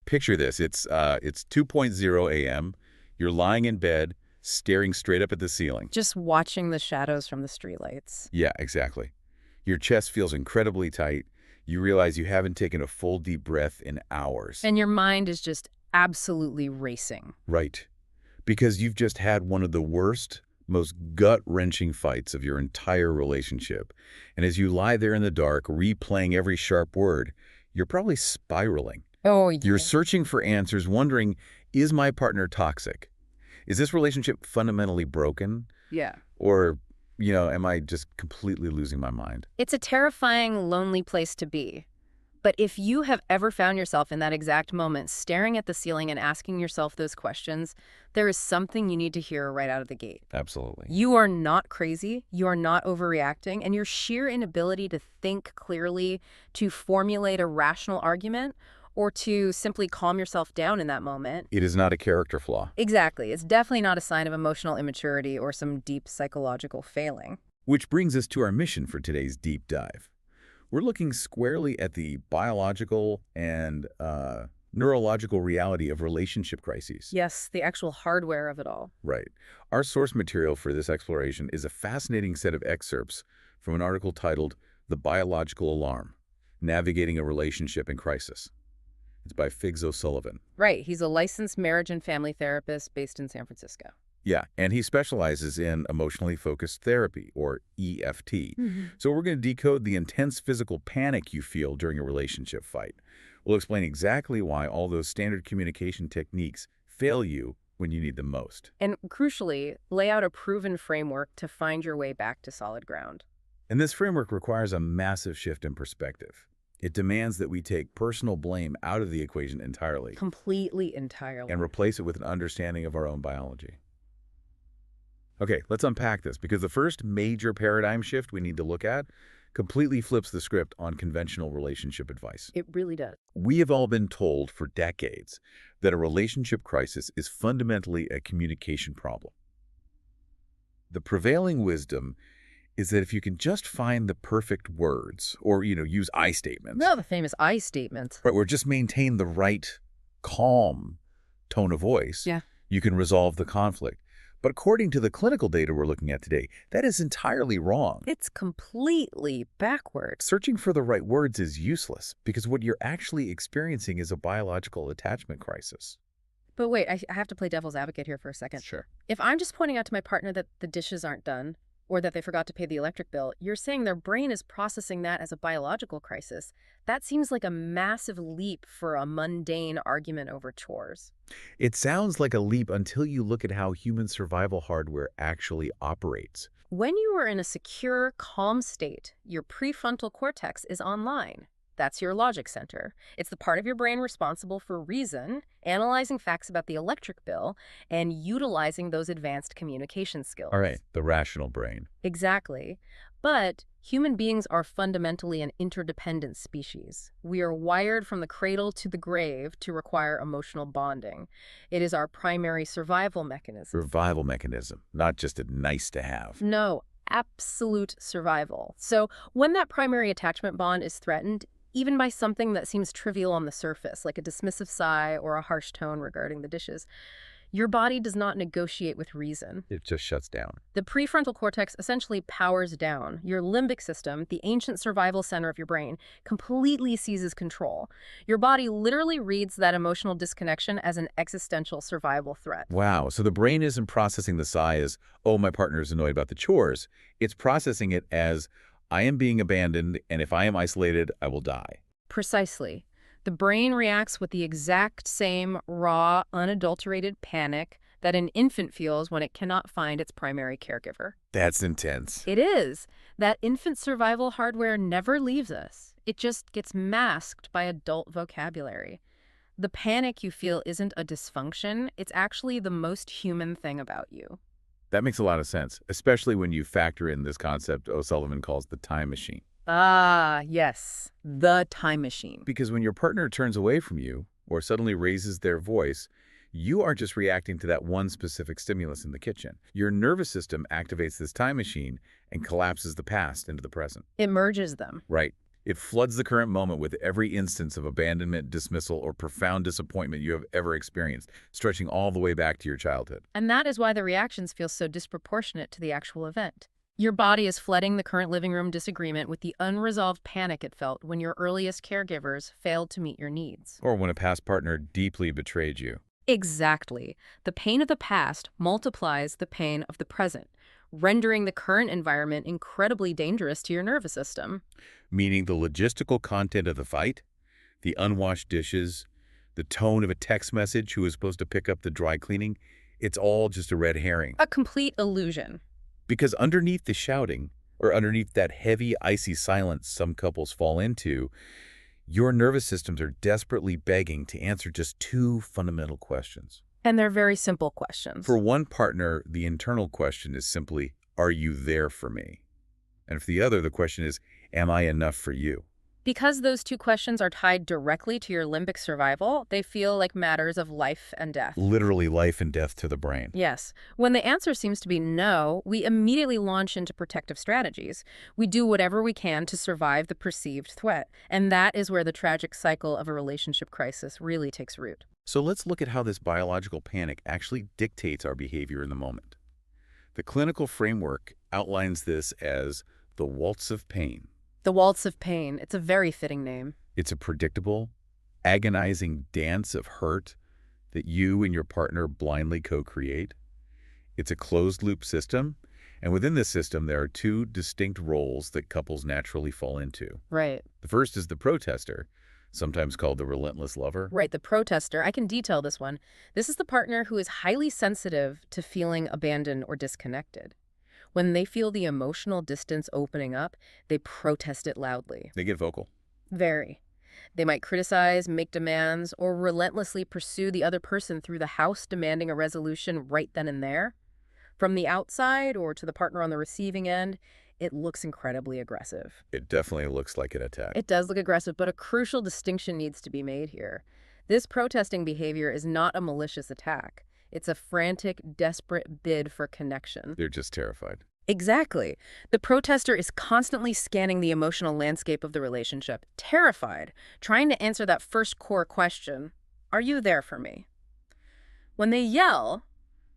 picture this. It's 2:00 a.m. You're lying in bed, staring straight up at the ceiling. Just watching the shadows from the streetlights. Yeah, exactly. Your chest feels incredibly tight. You realize you haven't taken a full deep breath in hours. And your mind is just absolutely racing. Right. Because you've just had one of the worst, most gut-wrenching fights of your entire relationship. And as you lie there in the dark, replaying every sharp word, you're probably spiraling. Oh, yeah. You're searching for answers, wondering, is my partner toxic? Is this relationship fundamentally broken? Yeah. Or, am I just completely losing my mind? It's a terrifying, lonely place to be. But if you have ever found yourself in that exact moment, staring at the ceiling and asking yourself those questions, there is something you need to hear right out of the gate. Absolutely. You are not crazy, you are not overreacting, and your sheer inability to think clearly, to formulate a rational argument, or to simply calm yourself down in that moment. It is not a character flaw. Exactly. It's definitely not a sign of emotional immaturity or some deep psychological failing. Which brings us to our mission for today's deep dive. We're looking squarely at the biological and neurological reality of relationship crises. Yes, the actual hardware of it all. Right. Our source material for this exploration is a fascinating set of excerpts from an article titled The Biological Alarm: Navigating a Relationship in Crisis. It's by Figs O'Sullivan. Right. He's a licensed marriage and family therapist based in San Francisco. Yeah, and he specializes in emotionally focused therapy, or EFT. So we're going to decode the intense physical panic you feel during a relationship fight. We'll explain exactly why all those standard communication techniques fail you when you need them most. And crucially, lay out a proven framework to find your way back to solid ground. And this framework requires a massive shift in perspective. It demands that we take personal blame out of the equation entirely. Completely, entirely. And replace it with an understanding of our own biology. Okay, let's unpack this, because the first major paradigm shift we need to look at completely flips the script on conventional relationship advice. It really does. We have all been told for decades that a relationship crisis is fundamentally a communication problem. The prevailing wisdom is that if you can just find the perfect words, or, use I statements. No, the famous I statement. Right, or just maintain the right, calm tone of voice, you can resolve the conflict. But according to the clinical data we're looking at today, that is entirely wrong. It's completely backwards. Searching for the right words is useless, because what you're actually experiencing is a biological attachment crisis. But wait, I have to play devil's advocate here for a second. Sure. If I'm just pointing out to my partner that the dishes aren't done, or that they forgot to pay the electric bill, you're saying their brain is processing that as a biological crisis. That seems like a massive leap for a mundane argument over chores. It sounds like a leap until you look at how human survival hardware actually operates. When you are in a secure, calm state, your prefrontal cortex is online. That's your logic center. It's the part of your brain responsible for reason, analyzing facts about the electric bill, and utilizing those advanced communication skills. All right, the rational brain. Exactly. But human beings are fundamentally an interdependent species. We are wired from the cradle to the grave to require emotional bonding. It is our primary survival mechanism. Survival mechanism, not just a nice to have. No, absolute survival. So when that primary attachment bond is threatened, even by something that seems trivial on the surface, like a dismissive sigh or a harsh tone regarding the dishes, your body does not negotiate with reason. It just shuts down. The prefrontal cortex essentially powers down. Your limbic system, the ancient survival center of your brain, completely seizes control. Your body literally reads that emotional disconnection as an existential survival threat. Wow, so the brain isn't processing the sigh as, oh, my partner's annoyed about the chores. It's processing it as, I am being abandoned, and if I am isolated, I will die. Precisely. The brain reacts with the exact same raw, unadulterated panic that an infant feels when it cannot find its primary caregiver. That's intense. It is. That infant survival hardware never leaves us. It just gets masked by adult vocabulary. The panic you feel isn't a dysfunction. It's actually the most human thing about you. That makes a lot of sense, especially when you factor in this concept O'Sullivan calls the time machine. Ah, yes, the time machine. Because when your partner turns away from you or suddenly raises their voice, you aren't just reacting to that one specific stimulus in the kitchen. Your nervous system activates this time machine and collapses the past into the present. It merges them. Right. It floods the current moment with every instance of abandonment, dismissal, or profound disappointment you have ever experienced, stretching all the way back to your childhood. And that is why the reactions feel so disproportionate to the actual event. Your body is flooding the current living room disagreement with the unresolved panic it felt when your earliest caregivers failed to meet your needs. Or when a past partner deeply betrayed you. Exactly. The pain of the past multiplies the pain of the present, rendering the current environment incredibly dangerous to your nervous system. Meaning the logistical content of the fight, the unwashed dishes, the tone of a text message who was supposed to pick up the dry cleaning, it's all just a red herring. A complete illusion. Because underneath the shouting, or underneath that heavy, icy silence some couples fall into, your nervous systems are desperately begging to answer just two fundamental questions. And they're very simple questions. For one partner, the internal question is simply, are you there for me? And for the other, the question is, am I enough for you? Because those two questions are tied directly to your limbic survival, they feel like matters of life and death. Literally life and death to the brain. Yes. When the answer seems to be no, we immediately launch into protective strategies. We do whatever we can to survive the perceived threat. And that is where the tragic cycle of a relationship crisis really takes root. So let's look at how this biological panic actually dictates our behavior in the moment. The clinical framework outlines this as the waltz of pain. The waltz of pain. It's a very fitting name. It's a predictable, agonizing dance of hurt that you and your partner blindly co-create. It's a closed-loop system, and within this system, there are two distinct roles that couples naturally fall into. Right. The first is the protester, sometimes called the relentless lover. Right, the protester. I can detail this one. This is the partner who is highly sensitive to feeling abandoned or disconnected. When they feel the emotional distance opening up, they protest it loudly. They get vocal. Very. They might criticize, make demands, or relentlessly pursue the other person through the house, demanding a resolution right then and there. From the outside or to the partner on the receiving end, it looks incredibly aggressive. It definitely looks like an attack. It does look aggressive, but a crucial distinction needs to be made here. This protesting behavior is not a malicious attack. It's a frantic, desperate bid for connection. They're just terrified. Exactly. The protester is constantly scanning the emotional landscape of the relationship, terrified, trying to answer that first core question, are you there for me? When they yell,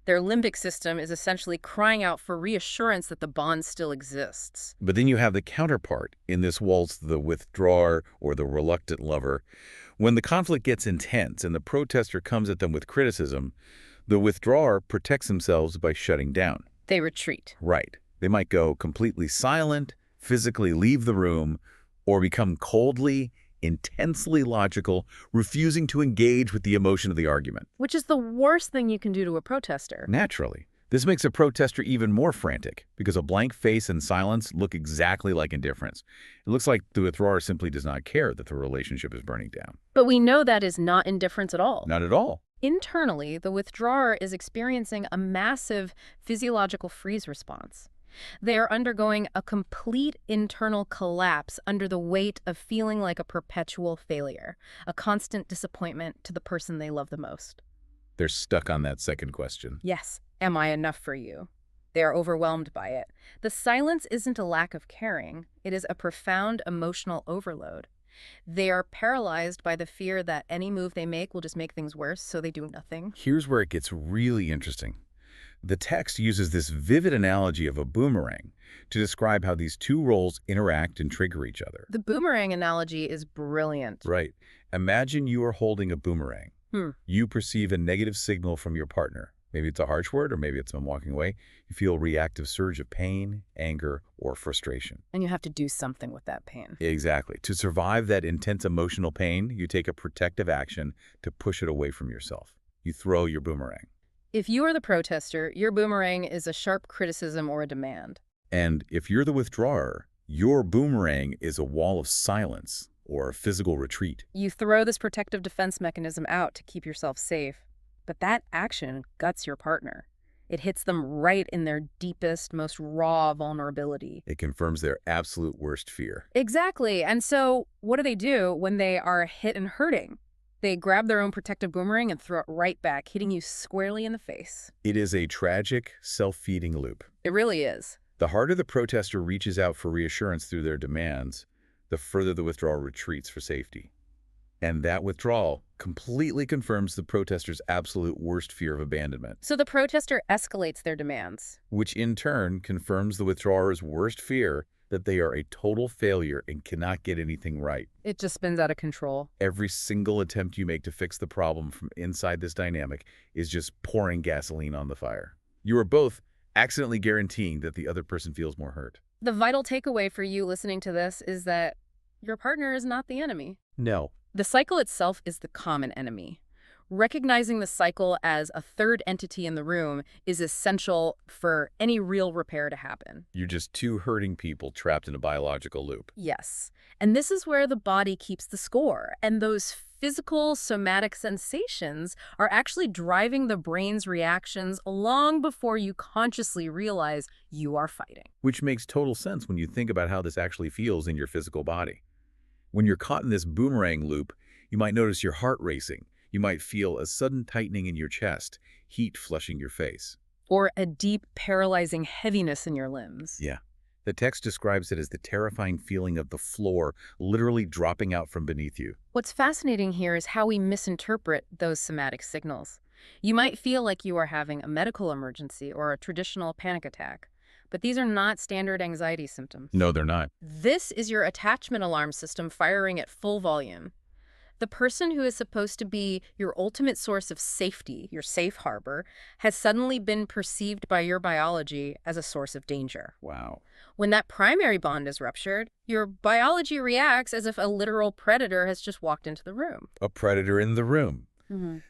their limbic system is essentially crying out for reassurance that the bond still exists. But then you have the counterpart in this waltz, the withdrawer or the reluctant lover. When the conflict gets intense and the protester comes at them with criticism, the withdrawer protects themselves by shutting down. They retreat. Right. They might go completely silent, physically leave the room, or become coldly, intensely logical, refusing to engage with the emotion of the argument. Which is the worst thing you can do to a protester. Naturally. This makes a protester even more frantic, because a blank face and silence look exactly like indifference. It looks like the withdrawer simply does not care that the relationship is burning down. But we know that is not indifference at all. Not at all. Internally, the withdrawer is experiencing a massive physiological freeze response. They are undergoing a complete internal collapse under the weight of feeling like a perpetual failure, a constant disappointment to the person they love the most. They're stuck on that second question. Yes, am I enough for you? They are overwhelmed by it. The silence isn't a lack of caring. It is a profound emotional overload. They are paralyzed by the fear that any move they make will just make things worse, so they do nothing. Here's where it gets really interesting. The text uses this vivid analogy of a boomerang to describe how these two roles interact and trigger each other. The boomerang analogy is brilliant. Right. Imagine you are holding a boomerang. You perceive a negative signal from your partner. Maybe it's a harsh word, or maybe it's them walking away. You feel a reactive surge of pain, anger, or frustration. And you have to do something with that pain. Exactly. To survive that intense emotional pain, you take a protective action to push it away from yourself. You throw your boomerang. If you are the protester, your boomerang is a sharp criticism or a demand. And if you're the withdrawer, your boomerang is a wall of silence or a physical retreat. You throw this protective defense mechanism out to keep yourself safe. But that action guts your partner. It hits them right in their deepest, most raw vulnerability. It confirms their absolute worst fear. Exactly. And so what do they do when they are hit and hurting? They grab their own protective boomerang and throw it right back, hitting you squarely in the face. It is a tragic, self-feeding loop. It really is. The harder the protester reaches out for reassurance through their demands, the further the withdrawal retreats for safety. And that withdrawal completely confirms the protester's absolute worst fear of abandonment, So the protester escalates their demands. which in turn confirms the withdrawer's worst fear that they are a total failure and cannot get anything right. It just spins out of control. Every single attempt you make to fix the problem from inside this dynamic is just pouring gasoline on the fire. You are both accidentally guaranteeing that the other person feels more hurt. The vital takeaway for you listening to this is that your partner is not the enemy. No. The cycle itself is the common enemy. Recognizing the cycle as a third entity in the room is essential for any real repair to happen. You're just two hurting people trapped in a biological loop. Yes. And this is where the body keeps the score. And those physical somatic sensations are actually driving the brain's reactions long before you consciously realize you are fighting. Which makes total sense when you think about how this actually feels in your physical body. When you're caught in this boomerang loop, you might notice your heart racing. You might feel a sudden tightening in your chest, heat flushing your face. Or a deep, paralyzing heaviness in your limbs. Yeah. The text describes it as the terrifying feeling of the floor literally dropping out from beneath you. What's fascinating here is how we misinterpret those somatic signals. You might feel like you are having a medical emergency or a traditional panic attack, but these are not standard anxiety symptoms. No, they're not. This is your attachment alarm system firing at full volume. The person who is supposed to be your ultimate source of safety, your safe harbor, has suddenly been perceived by your biology as a source of danger. Wow. When that primary bond is ruptured, your biology reacts as if a literal predator has just walked into the room. A predator in the room.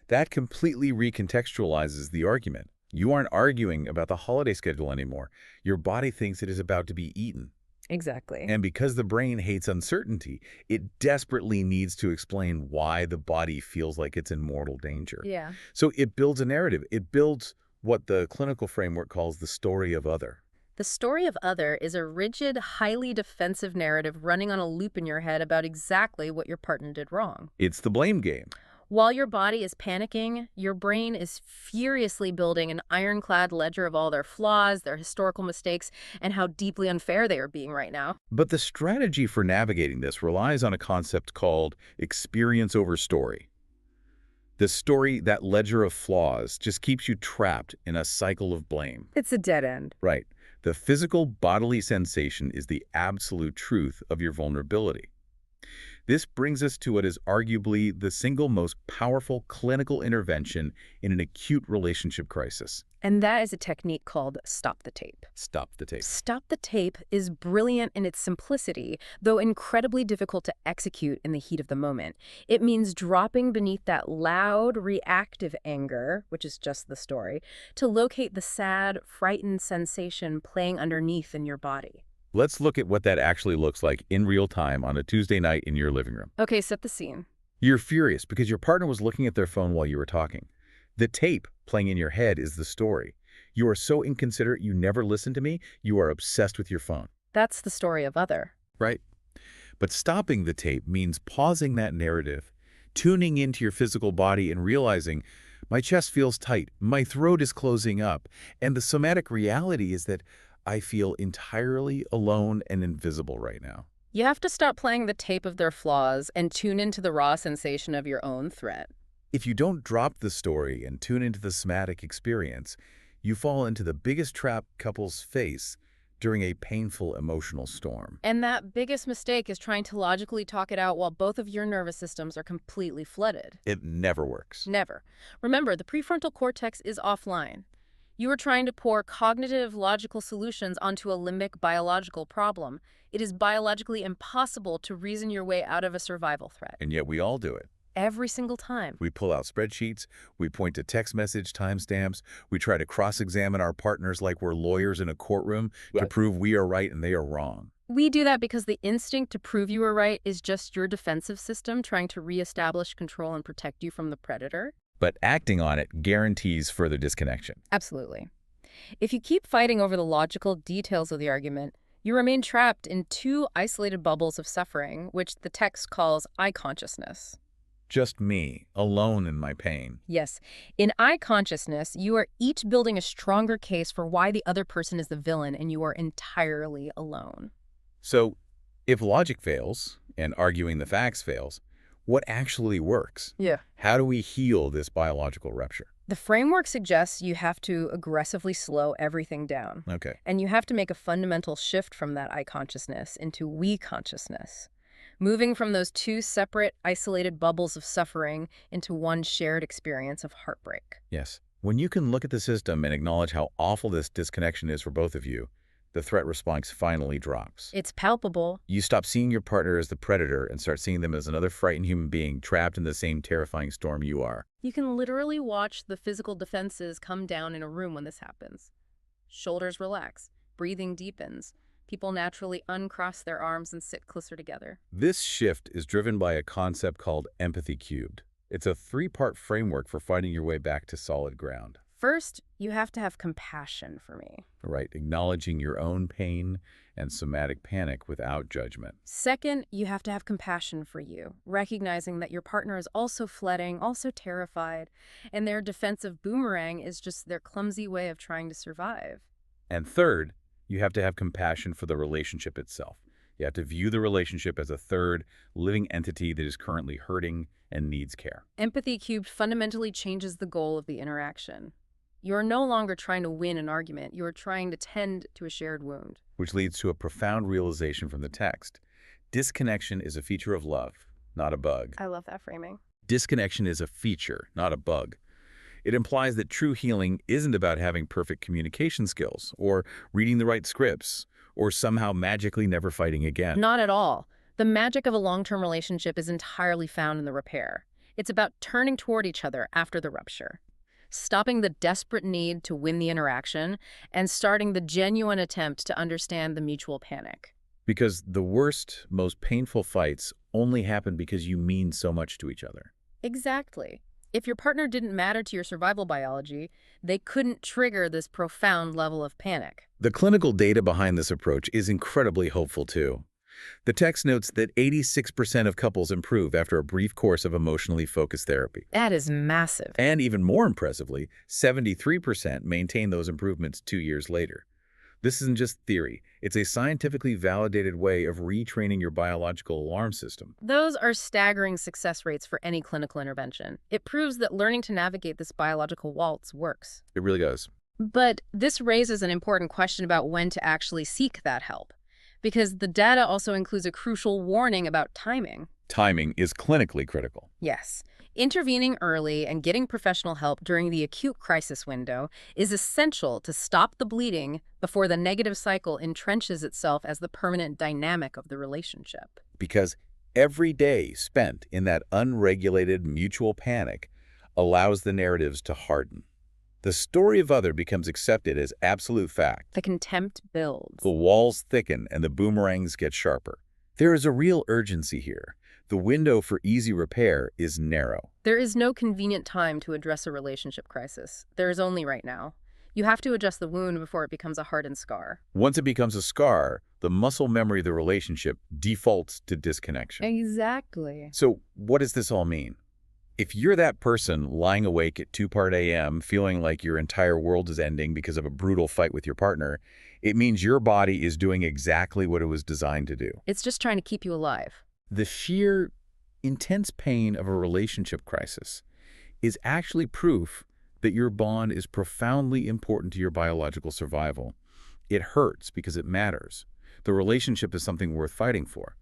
That completely recontextualizes the argument. You aren't arguing about the holiday schedule anymore. Your body thinks it is about to be eaten. Exactly. And because the brain hates uncertainty, it desperately needs to explain why the body feels like it's in mortal danger. Yeah. So it builds a narrative. It builds what the clinical framework calls the story of other. The story of other is a rigid, highly defensive narrative running on a loop in your head about exactly what your partner did wrong. It's the blame game. While your body is panicking, your brain is furiously building an ironclad ledger of all their flaws, their historical mistakes, and how deeply unfair they are being right now. But the strategy for navigating this relies on a concept called experience over story. The story, that ledger of flaws, just keeps you trapped in a cycle of blame. It's a dead end. Right. The physical bodily sensation is the absolute truth of your vulnerability. This brings us to what is arguably the single most powerful clinical intervention in an acute relationship crisis. And that is a technique called stop the tape. Stop the tape. Stop the tape is brilliant in its simplicity, though incredibly difficult to execute in the heat of the moment. It means dropping beneath that loud, reactive anger, which is just the story, to locate the sad, frightened sensation playing underneath in your body. Let's look at what that actually looks like in real time on a Tuesday night in your living room. Okay, set the scene. You're furious because your partner was looking at their phone while you were talking. The tape playing in your head is the story. You are so inconsiderate you never listen to me. You are obsessed with your phone. That's the story of other. Right? But stopping the tape means pausing that narrative, tuning into your physical body and realizing, my chest feels tight, my throat is closing up, and the somatic reality is that I feel entirely alone and invisible right now. You have to stop playing the tape of their flaws and tune into the raw sensation of your own threat. If you don't drop the story and tune into the somatic experience, you fall into the biggest trap couples face during a painful emotional storm. And that biggest mistake is trying to logically talk it out while both of your nervous systems are completely flooded. It never works. Never. Remember, the prefrontal cortex is offline. You are trying to pour cognitive, logical solutions onto a limbic biological problem. It is biologically impossible to reason your way out of a survival threat. And yet we all do it. Every single time. We pull out spreadsheets, we point to text message timestamps, we try to cross-examine our partners like we're lawyers in a courtroom to prove we are right and they are wrong. We do that because the instinct to prove you are right is just your defensive system trying to reestablish control and protect you from the predator. But acting on it guarantees further disconnection. Absolutely. If you keep fighting over the logical details of the argument, you remain trapped in two isolated bubbles of suffering, which the text calls I consciousness. Just me, alone in my pain. Yes. In I consciousness, you are each building a stronger case for why the other person is the villain and you are entirely alone. So, If logic fails and arguing the facts fails, what actually works? Yeah. How do we heal this biological rupture? The framework suggests you have to aggressively slow everything down. Okay. And you have to make a fundamental shift from that I consciousness into we consciousness, moving from those two separate, isolated bubbles of suffering into one shared experience of heartbreak. Yes. When you can look at the system and acknowledge how awful this disconnection is for both of you, the threat response finally drops. It's palpable. You stop seeing your partner as the predator and start seeing them as another frightened human being trapped in the same terrifying storm you are. You can literally watch the physical defenses come down in a room when this happens. Shoulders relax, breathing deepens. People naturally uncross their arms and sit closer together. This shift is driven by a concept called empathy cubed. It's a three-part framework for finding your way back to solid ground. First, you have to have compassion for me. Right, acknowledging your own pain and somatic panic without judgment. Second, you have to have compassion for you, recognizing that your partner is also flooding, also terrified, and their defensive boomerang is just their clumsy way of trying to survive. And third, you have to have compassion for the relationship itself. You have to view the relationship as a third, living entity that is currently hurting and needs care. Empathy cubed fundamentally changes the goal of the interaction. You're no longer trying to win an argument. You're trying to tend to a shared wound. Which leads to a profound realization from the text. Disconnection is a feature of love, not a bug. I love that framing. Disconnection is a feature, not a bug. It implies that true healing isn't about having perfect communication skills, or reading the right scripts, or somehow magically never fighting again. Not at all. The magic of a long-term relationship is entirely found in the repair. It's about turning toward each other after the rupture, stopping the desperate need to win the interaction, and starting the genuine attempt to understand the mutual panic. Because the worst, most painful fights only happen because you mean so much to each other. Exactly. If your partner didn't matter to your survival biology, they couldn't trigger this profound level of panic. The clinical data behind this approach is incredibly hopeful, too. The text notes that 86% of couples improve after a brief course of emotionally focused therapy. That is massive. And even more impressively, 73% maintain those improvements 2 years later. This isn't just theory. It's a scientifically validated way of retraining your biological alarm system. Those are staggering success rates for any clinical intervention. It proves that learning to navigate this biological waltz works. It really does. But this raises an important question about when to actually seek that help, because the data also includes a crucial warning about timing. Timing is clinically critical. Yes. Intervening early and getting professional help during the acute crisis window is essential to stop the bleeding before the negative cycle entrenches itself as the permanent dynamic of the relationship. Because every day spent in that unregulated mutual panic allows the narratives to harden. The story of other becomes accepted as absolute fact. The contempt builds. The walls thicken and the boomerangs get sharper. There is a real urgency here. The window for easy repair is narrow. There is no convenient time to address a relationship crisis. There is only right now. You have to adjust the wound before it becomes a hardened scar. Once it becomes a scar, the muscle memory of the relationship defaults to disconnection. Exactly. So what does this all mean? If you're that person lying awake at 2 a.m. feeling like your entire world is ending because of a brutal fight with your partner, it means your body is doing exactly what it was designed to do. It's just trying to keep you alive. The sheer, intense pain of a relationship crisis is actually proof that your bond is profoundly important to your biological survival. It hurts because it matters. The relationship is something worth fighting for.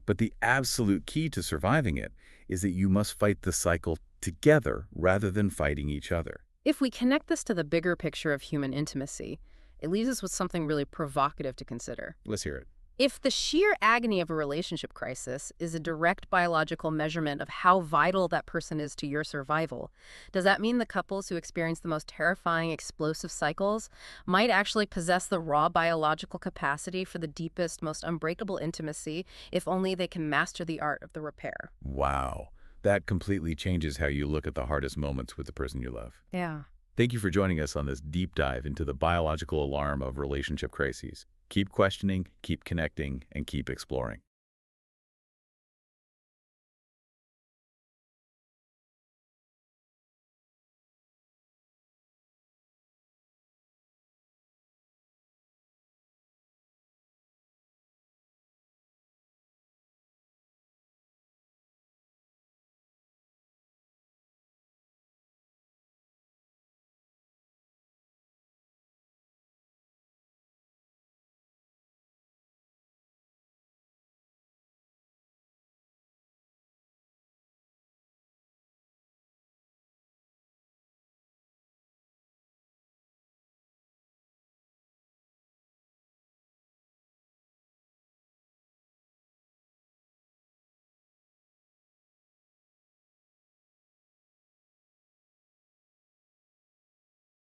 But the absolute key to surviving it is that you must fight the cycle together rather than fighting each other. If we connect this to the bigger picture of human intimacy, it leaves us with something really provocative to consider. Let's hear it. If the sheer agony of a relationship crisis is a direct biological measurement of how vital that person is to your survival, does that mean the couples who experience the most terrifying, explosive cycles might actually possess the raw biological capacity for the deepest, most unbreakable intimacy if only they can master the art of the repair? Wow. That completely changes how you look at the hardest moments with the person you love. Yeah. Thank you for joining us on this deep dive into the biological alarm of relationship crises. Keep questioning, keep connecting, and keep exploring.